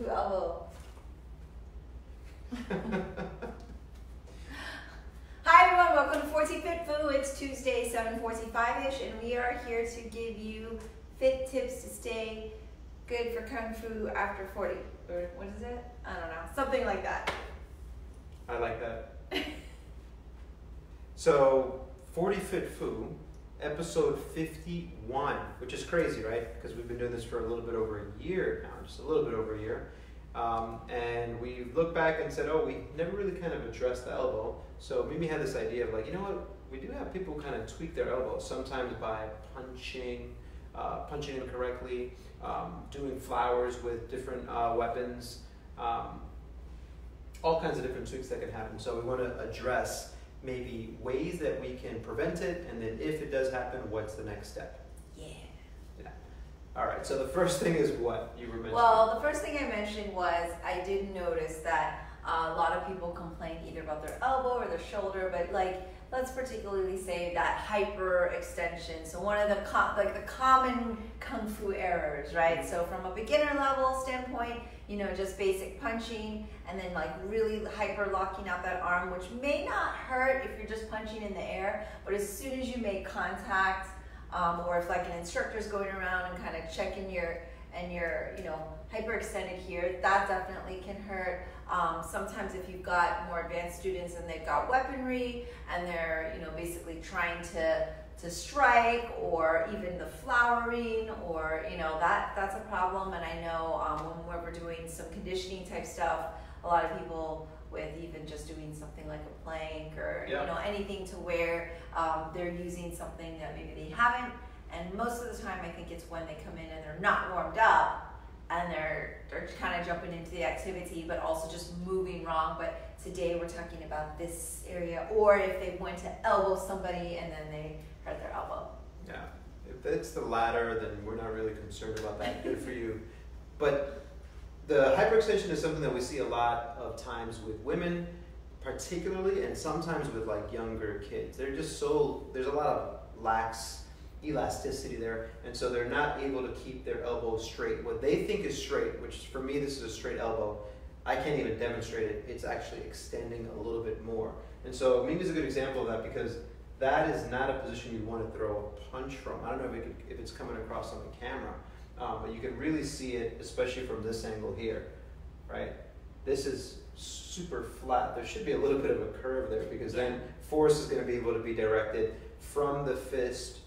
Elbow. Hi everyone, welcome to 40 Fit Fu. It's Tuesday, 7:45-ish, and we are here to give you fit tips to stay good for Kung Fu after 40. Or what is it? I don't know. Something like that. I like that. So, 40 Fit Fu, episode 51, which is crazy, right? Because we've been doing this for a little bit over a year now, just a little bit over a year. And we looked back and said, oh, we never really kind of addressed the elbow. So Mimi had this idea of like, you know what, we do have people kind of tweak their elbow, sometimes by punching incorrectly, doing flowers with different weapons, all kinds of different tweaks that can happen. So we want to address maybe ways that we can prevent it, and then if it does happen, what's the next step? Yeah. All right, so the first thing is what you were mentioning. Well, the first thing I mentioned was I did notice that a lot of people complain either about their elbow or their shoulder, but like, let's particularly say that hyperextension. So one of the common Kung Fu errors, right? So from a beginner level standpoint, you know, just basic punching and then like really hyper locking out that arm, which may not hurt if you're just punching in the air, but as soon as you make contact, or if like an instructor's going around and kind of checking your you know, hyperextended here, that definitely can hurt. Sometimes if you've got more advanced students and they've got weaponry and they're, you know, basically trying to strike, or even the flowering, or, you know, that's a problem. And I know when we're doing some conditioning type stuff, a lot of people with even just doing something like a plank or you know, anything to where they're using something that maybe they haven't. And most of the time, I think it's when they come in and they're not warmed up and they're kind of jumping into the activity, but also just moving wrong. But today we're talking about this area, or if they went to elbow somebody and then they hurt their elbow. Yeah, if it's the latter, then we're not really concerned about that. Good for you. But the hyperextension is something that we see a lot of times with women, particularly, and sometimes with like younger kids. They're just there's a lot of lax elasticity there, and so they're not able to keep their elbow straight. What they think is straight, which for me this is a straight elbow, I can't even demonstrate it. It's actually extending a little bit more. And so Mimi's a good example of that, because that is not a position you want to throw a punch from. I don't know if it's coming across on the camera, but you can really see it, especially from this angle here, right? This is super flat. There should be a little bit of a curve there, because then force is going to be able to be directed from the fist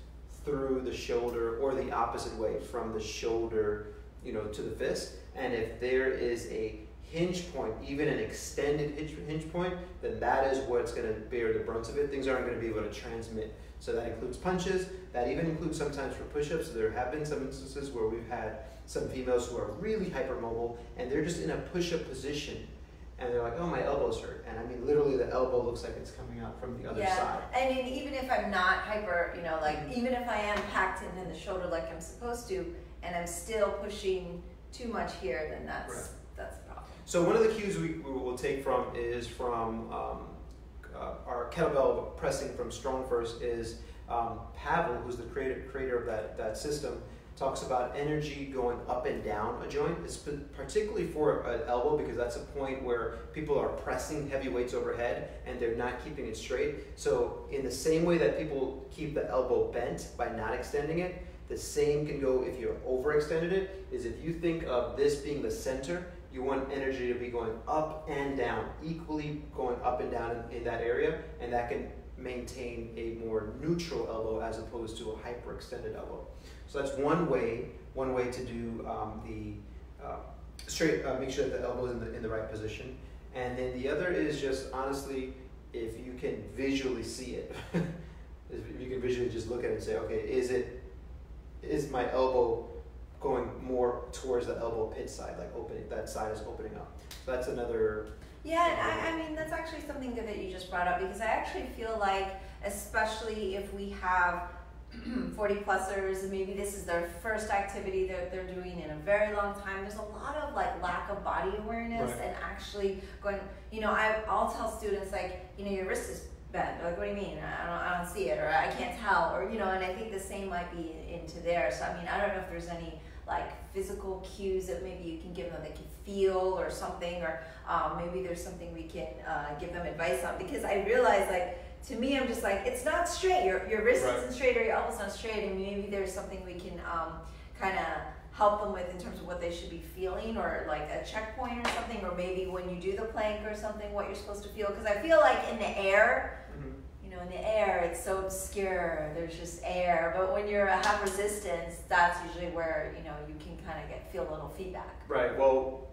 through the shoulder, or the opposite way, from the shoulder, you know, to the fist. And if there is a hinge point, even an extended hinge point, then that is what's going to bear the brunt of it. Things aren't going to be able to transmit. So that includes punches. That even includes sometimes for push-ups. So there have been some instances where we've had some females who are really hypermobile and they're just in a push-up position, and they're like, oh, my elbow's hurt. And I mean, literally the elbow looks like it's coming out from the other side. I mean, even if I'm not hyper, you know, like even if I am packed in the shoulder like I'm supposed to, and I'm still pushing too much here, then that's a problem. So one of the cues we will take from is from our kettlebell pressing from Strong First is Pavel, who's the creator of that system, talks about energy going up and down a joint. It's particularly for an elbow, because that's a point where people are pressing heavy weights overhead and they're not keeping it straight. So in the same way that people keep the elbow bent by not extending it, the same can go if you're overextended it, is if you think of this being the center, you want energy to be going up and down, equally going up and down in that area, and that can maintain a more neutral elbow as opposed to a hyperextended elbow. So that's one way to do straight, make sure that the elbow is in the right position. And then the other is just, honestly, if you can visually see it, if you can visually just look at it and say, okay, is my elbow going more towards the elbow pit side, like opening, that side is opening up. So that's another. Yeah, and I mean, that's actually something good that you just brought up, because I actually feel like, especially if we have 40-plussers, maybe this is their first activity that they're doing in a very long time, there's a lot of like lack of body awareness, and actually going, you know, I'll tell students like, you know, your wrist is bent. Like, what do you mean? I don't see it, or I can't tell, or, you know, and I think the same might be into there. So I mean, I don't know if there's any like physical cues that maybe you can give them, they can feel or something, or maybe there's something we can give them advice on? Because I realize, like, to me, I'm just like, it's not straight. Your wrist isn't straight, or your elbow's not straight, and maybe there's something we can kind of help them with in terms of what they should be feeling, or like a checkpoint or something, or maybe when you do the plank or something, what you're supposed to feel. Because I feel like in the air, in the air, it's so obscure. There's just air. But when you have resistance, that's usually where, you can kind of feel a little feedback. Right. Well,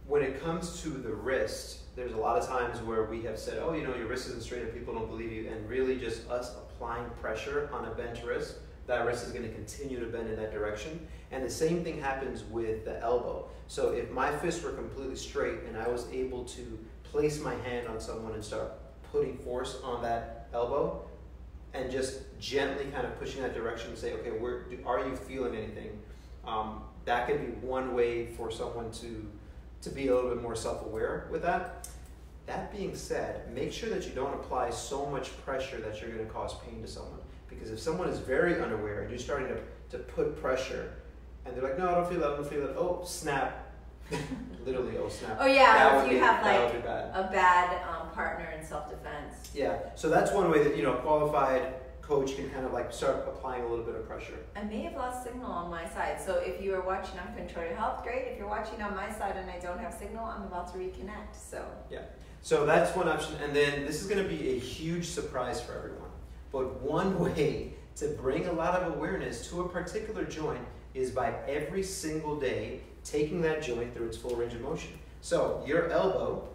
when it comes to the wrist, there's a lot of times where we have said, oh, your wrist isn't straight and people don't believe you. And really just us applying pressure on a bent wrist, that wrist is going to continue to bend in that direction. And the same thing happens with the elbow. So if my fists were completely straight and I was able to place my hand on someone and start putting force on that elbow and just gently kind of pushing that direction and say, okay, are you feeling anything? That could be one way for someone to be a little bit more self-aware with that. That being said, make sure that you don't apply so much pressure that you're going to cause pain to someone. Because if someone is very unaware and you're starting to put pressure and they're like, no, I don't feel it, oh, snap. Literally, oh, snap. Oh, yeah, if you have like a bad partner in self-defense. Yeah, so that's one way that, a qualified coach can kind of like start applying a little bit of pressure. I may have lost signal on my side, so if you are watching on Control Your Health, great. If you're watching on my side and I don't have signal, I'm about to reconnect, so. Yeah, so that's one option, and then this is going to be a huge surprise for everyone. But one way to bring a lot of awareness to a particular joint is by every single day taking that joint through its full range of motion. So your elbow,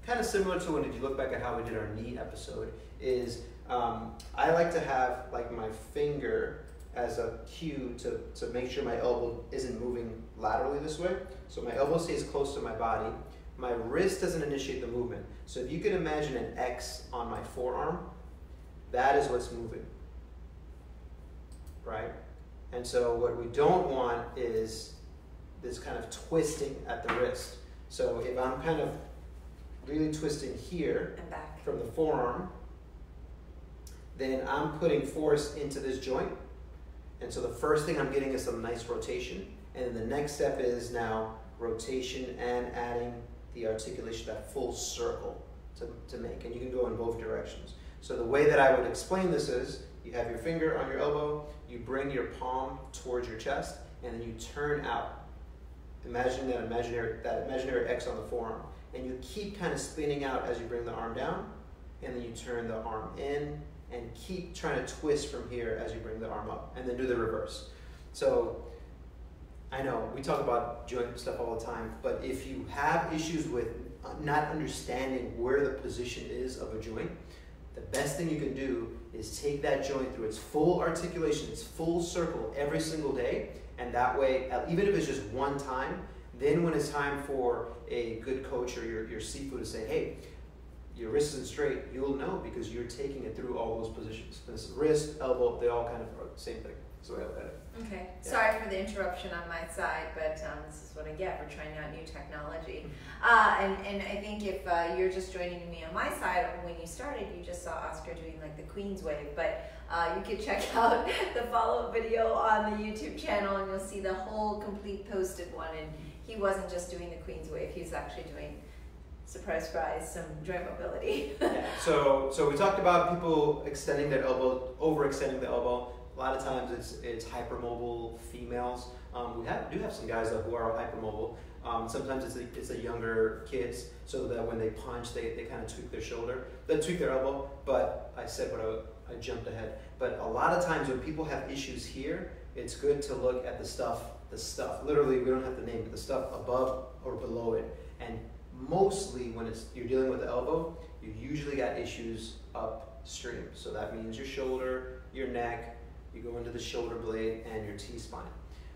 kind of similar to when, if you look back at how we did our knee episode, is I like to have like my finger as a cue to make sure my elbow isn't moving laterally this way. So my elbow stays close to my body. My wrist doesn't initiate the movement. So if you can imagine an X on my forearm, that is what's moving, right? And so what we don't want is this kind of twisting at the wrist. So if I'm kind of really twisting here and back from the forearm, then I'm putting force into this joint. And so the first thing I'm getting is some nice rotation. And then the next step is now rotation and adding the articulation, that full circle to make. And you can go in both directions. So the way that I would explain this is, you have your finger on your elbow, you bring your palm towards your chest, and then you turn out. Imagine that imaginary X on the forearm. And you keep kind of spinning out as you bring the arm down, and then you turn the arm in, and keep trying to twist from here as you bring the arm up, and then do the reverse. So I know we talk about joint stuff all the time, but if you have issues with not understanding where the position is of a joint, the best thing you can do is take that joint through its full articulation, its full circle every single day, and that way, even if it's just one time, then when it's time for a good coach or your Sifu to say, hey, your wrist isn't straight, you'll know because you're taking it through all those positions. This wrist, elbow, they all kind of are the same thing. That's the way I look at it. Okay. Yeah. Sorry for the interruption on my side, but this is what I get for trying out new technology. And I think if you're just joining me on my side, when you started, you just saw Oscar doing like the Queen's Wave, but you could check out the follow-up video on the YouTube channel and you'll see the whole complete posted one. And he wasn't just doing the Queen's Wave, he was actually doing, surprise, surprise, some joint mobility. Yeah. So we talked about people extending their elbow, overextending the elbow. A lot of times it's hypermobile females. We do have some guys who are hypermobile. Sometimes it's the younger kids, so that when they punch, they kind of tweak their shoulder, they tweak their elbow. But I said I jumped ahead. But a lot of times when people have issues here, it's good to look at the stuff. Literally, we don't have to name it. The stuff above or below it. And mostly when you're dealing with the elbow, you usually got issues upstream. So that means your shoulder, your neck. You go into the shoulder blade and your T-spine.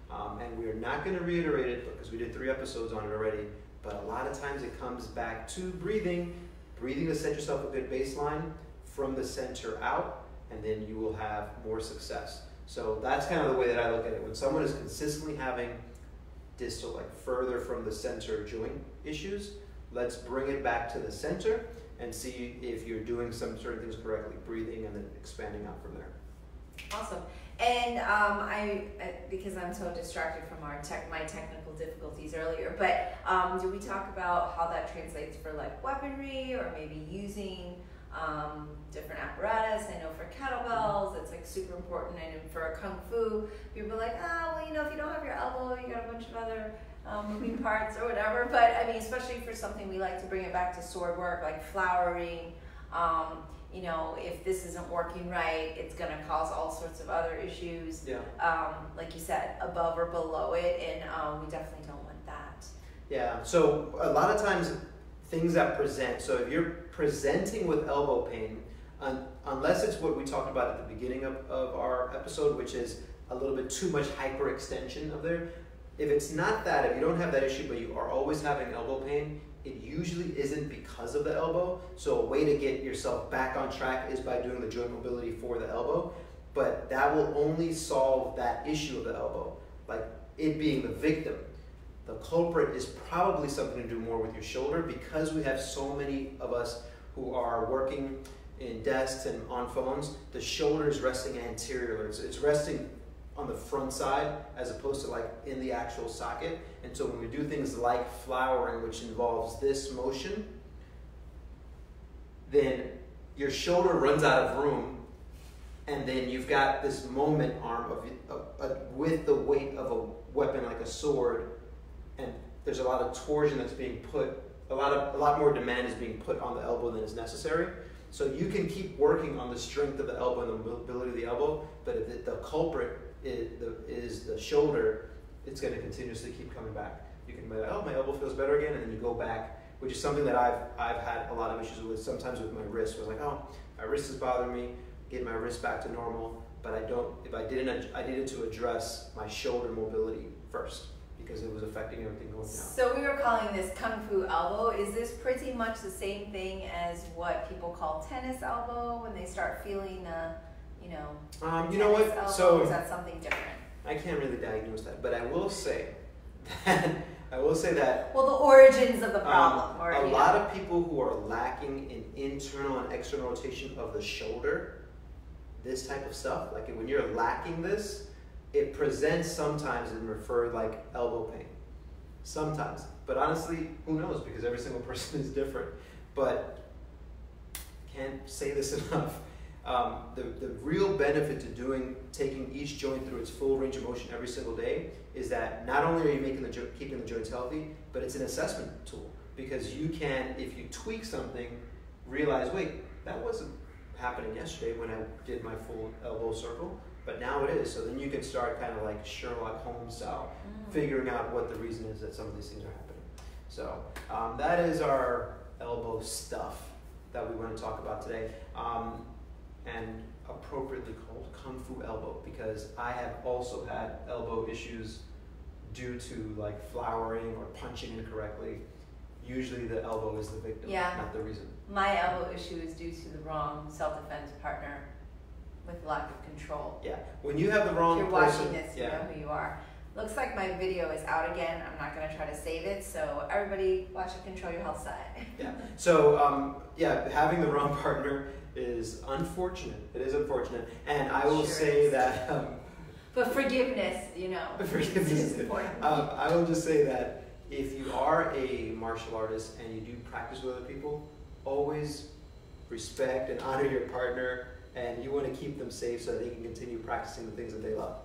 And we are not going to reiterate it because we did 3 episodes on it already, but a lot of times it comes back to breathing to set yourself a good baseline from the center out, and then you will have more success. So that's kind of the way that I look at it. When someone is consistently having distal, like further from the center joint issues, let's bring it back to the center and see if you're doing some certain things correctly, breathing and then expanding out from there. Awesome. And because I'm so distracted from my technical difficulties earlier, but did we talk about how that translates for like weaponry or maybe using different apparatus? I know for kettlebells, it's like super important, and for kung fu, people are like, well, you know, if you don't have your elbow, you got a bunch of other moving parts or whatever. But I mean, especially for something we like to bring it back to sword work, like flowering. You know, if this isn't working right, it's going to cause all sorts of other issues. Yeah. Like you said, above or below it, and we definitely don't want that. Yeah. So a lot of times, things that present. So if you're presenting with elbow pain, unless it's what we talked about at the beginning of our episode, which is a little bit too much hyperextension of there. If it's not that, if you don't have that issue, but you are always having elbow pain, it usually isn't because of the elbow. So a way to get yourself back on track is by doing the joint mobility for the elbow. But that will only solve that issue of the elbow, like it being the victim. The culprit is probably something to do more with your shoulder, because we have so many of us who are working in desks and on phones. The shoulder is resting anteriorly. It's resting on the front side as opposed to like in the actual socket. And so when we do things like flowering, which involves this motion, then your shoulder runs out of room, and then you've got this moment arm with the weight of a weapon like a sword, and there's a lot of torsion that's being put, a lot more demand is being put on the elbow than is necessary. So you can keep working on the strength of the elbow and the mobility of the elbow, but if the culprit is the shoulder, it's going to continuously keep coming back. You can be like, oh, my elbow feels better again, and then you go back, which is something that I've had a lot of issues with, sometimes with my wrist. I was like, oh, my wrist is bothering me, get my wrist back to normal, but I needed to address my shoulder mobility first, because it was affecting everything going down. So we were calling this Kung Fu elbow. Is this pretty much the same thing as what people call tennis elbow when they start feeling you know what? Elbow? So is that something different? I can't really diagnose that, but I will say that well, the origins of the problem. A lot of people who are lacking in internal and external rotation of the shoulder, this type of stuff, like when you're lacking this, it presents sometimes and referred like elbow pain. Sometimes. But honestly, who knows? Because every single person is different. But can't say this enough. The real benefit to taking each joint through its full range of motion every single day is that not only are you keeping the joints healthy, but it's an assessment tool. Because you can, if you tweak something, realize, wait, that wasn't happening yesterday when I did my full elbow circle, but now it is. So then you can start kind of like Sherlock Holmes style, figuring out what the reason is that some of these things are happening. So that is our elbow stuff that we want to talk about today. And appropriately called Kung Fu elbow, because I have also had elbow issues due to like flowering or punching incorrectly. Usually the elbow is the victim, not the reason. My elbow issue is due to the wrong self-defense partner with lack of control. Yeah, when you have the wrong person. If you're watching this, you know who you are. Looks like my video is out again. I'm not going to try to save it, so everybody watch it, control your health side. Yeah, so having the wrong partner is unfortunate. It is unfortunate, and I will say that. But forgiveness, forgiveness is important. I will just say that if you are a martial artist and you do practice with other people, always respect and honor your partner, and you want to keep them safe so that they can continue practicing the things that they love.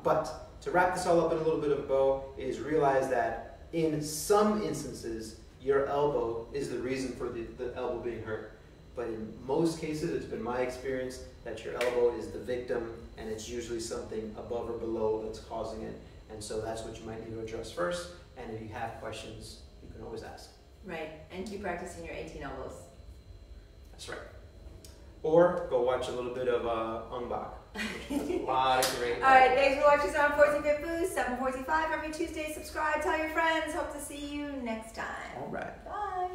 But to wrap this all up in a little bit of a bow is realize that in some instances, your elbow is the reason for the elbow being hurt. But in most cases, it's been my experience that your elbow is the victim, and it's usually something above or below that's causing it. And so that's what you might need to address first. And if you have questions, you can always ask. Right, and keep practicing your 18 elbows. That's right. Or go watch a little bit of Ong Bak, which has a lot of great. All right, thanks for watching on 14 Fit Foods, 7:45 every Tuesday. Subscribe, tell your friends. Hope to see you next time. All right. Bye.